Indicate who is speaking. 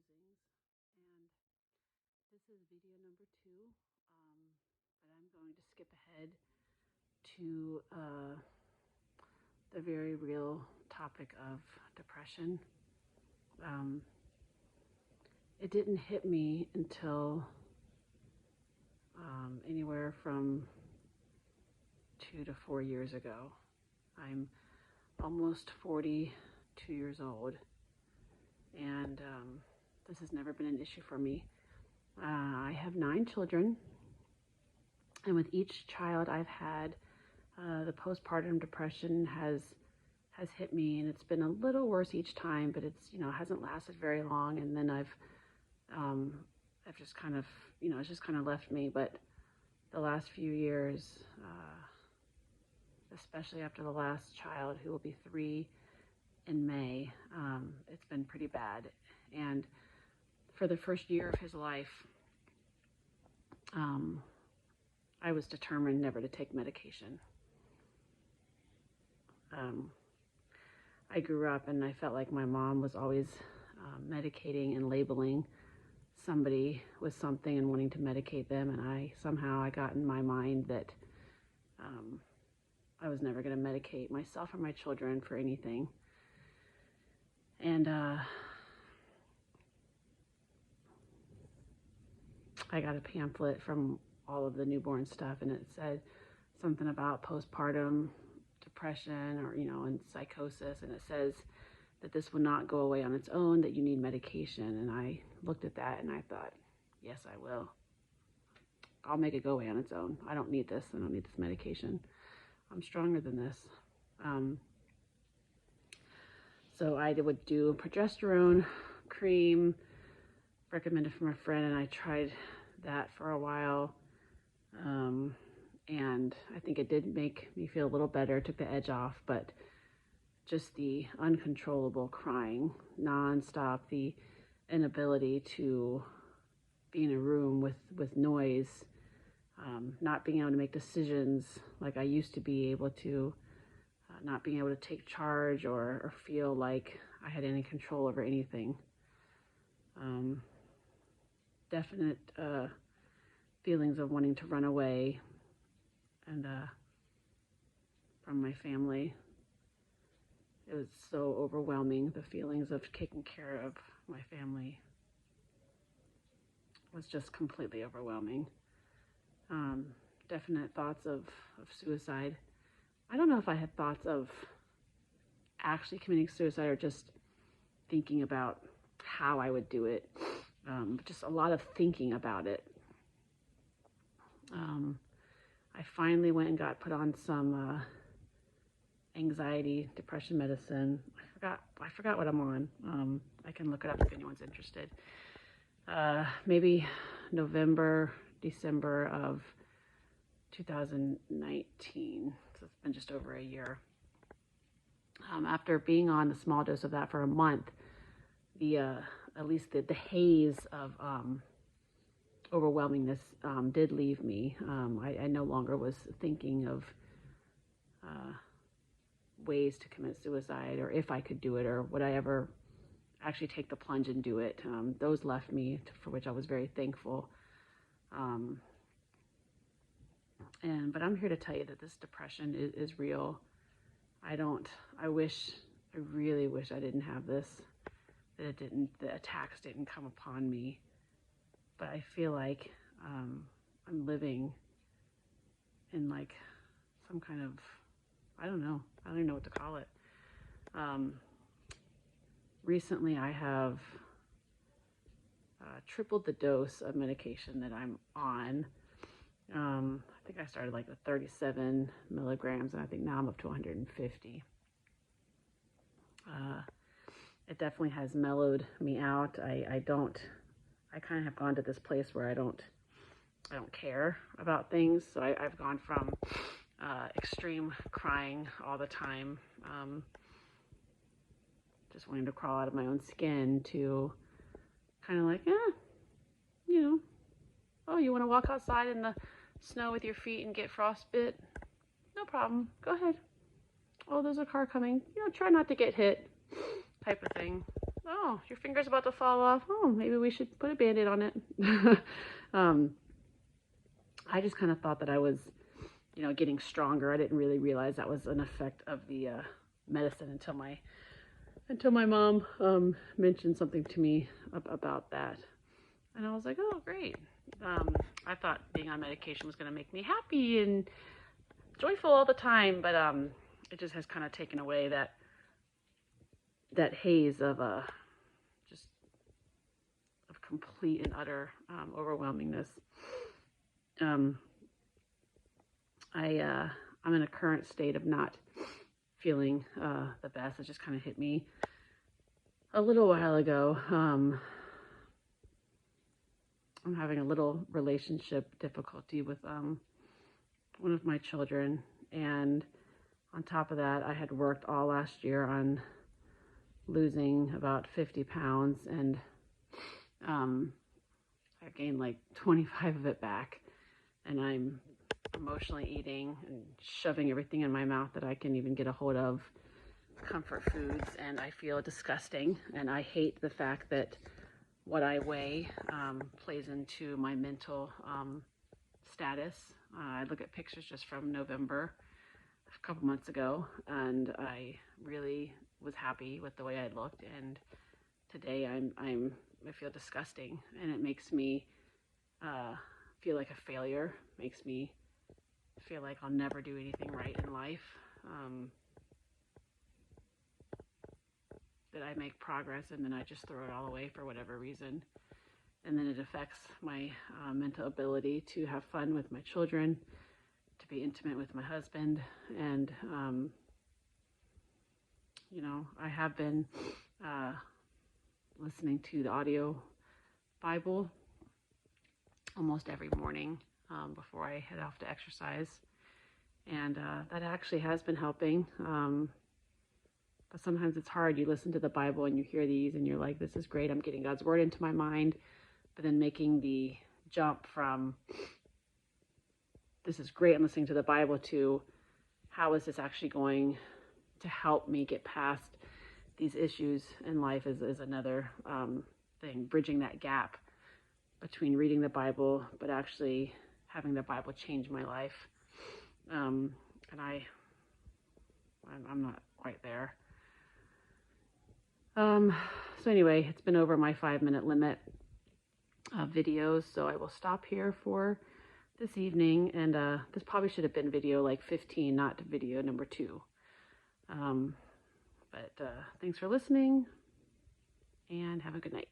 Speaker 1: Musings, and this is video number 2, but I'm going to skip ahead to the very real topic of depression. It didn't hit me until anywhere from 2 to 4 years ago. I'm almost 42 years old, and this has never been an issue for me. I have 9 children, and with each child I've had, the postpartum depression has hit me, and it's been a little worse each time, but it's, hasn't lasted very long, and then I've just kind of, it's just kind of left me. But the last few years, especially after the last child, who will be 3 in May, it's been pretty bad. And for the first year of his life, I was determined never to take medication. I grew up and I felt like my mom was always medicating and labeling somebody with something and wanting to medicate them, and I got in my mind that I was never going to medicate myself or my children for anything. And I got a pamphlet from all of the newborn stuff, and it said something about postpartum depression or, and psychosis, and it says that this will not go away on its own, that you need medication. And I looked at that and I thought, yes, I will. I'll make it go away on its own. I don't need this. I don't need this medication. I'm stronger than this. So I would do progesterone cream recommended from a friend, and I tried that for a while. And I think it did make me feel a little better, took the edge off, but just the uncontrollable crying nonstop, the inability to be in a room with noise, not being able to make decisions like I used to be able to, not being able to take charge or feel like I had any control over anything. Definite feelings of wanting to run away and from my family. It was so overwhelming. The feelings of taking care of my family was just completely overwhelming. Definite thoughts of suicide. I don't know if I had thoughts of actually committing suicide or just thinking about how I would do it. Just a lot of thinking about it. I finally went and got put on some anxiety, depression medicine. I forgot what I'm on. I can look it up if anyone's interested. Maybe November, December of 2019. So it's been just over a year. After being on the small dose of that for a month, at least the haze of overwhelmingness did leave me. I no longer was thinking of ways to commit suicide, or if I could do it, or would I ever actually take the plunge and do it. Those left me, for which I was very thankful. But I'm here to tell you that this depression is real. I really wish I didn't have this, that the attacks didn't come upon me. But I feel like I'm living in like some kind of, I don't even know what to call it. Recently I have tripled the dose of medication that I'm on. I think I started like with 37 milligrams, and I think now I'm up to 150. It definitely has mellowed me out. I kind of have gone to this place where I don't care about things. So I've gone from extreme crying all the time, just wanting to crawl out of my own skin, to kind of like, oh, you want to walk outside in the snow with your feet and get frostbite? No problem. Go ahead. Oh, there's a car coming. Try not to get hit, type of thing. oh, your finger's about to fall off. Oh, maybe we should put a Band-Aid on it. I just kind of thought that I was, getting stronger. I didn't really realize that was an effect of the medicine until my mom mentioned something to me about that. And I was like, oh, great. I thought being on medication was going to make me happy and joyful all the time, but it just has kind of taken away that haze of just of complete and utter overwhelmingness. I'm in a current state of not feeling the best. It just kind of hit me a little while ago. I'm having a little relationship difficulty with one of my children, and on top of that, I had worked all last year on losing about 50 pounds, and I gained like 25 of it back, and I'm emotionally eating and shoving everything in my mouth that I can even get a hold of, comfort foods, and I feel disgusting, and I hate the fact that what I weigh plays into my mental status. I look at pictures just from November, a couple months ago, and I really was happy with the way I looked, and today I feel disgusting, and it makes me feel like a failure, makes me feel like I'll never do anything right in life, that I make progress and then I just throw it all away for whatever reason. And then it affects my mental ability to have fun with my children, to be intimate with my husband. And, I have been listening to the audio Bible almost every morning before I head off to exercise. And that actually has been helping. But sometimes it's hard. You listen to the Bible and you hear these and you're like, this is great. I'm getting God's word into my mind. But then making the jump from this is great, I'm listening to the Bible, to how is this actually going to help me get past these issues in life is another thing. Bridging that gap between reading the Bible but actually having the Bible change my life. And I'm not quite there. So anyway, it's been over my 5-minute limit of videos, so I will stop here for this evening, and this probably should have been video like 15, not video number 2. But thanks for listening, and have a good night.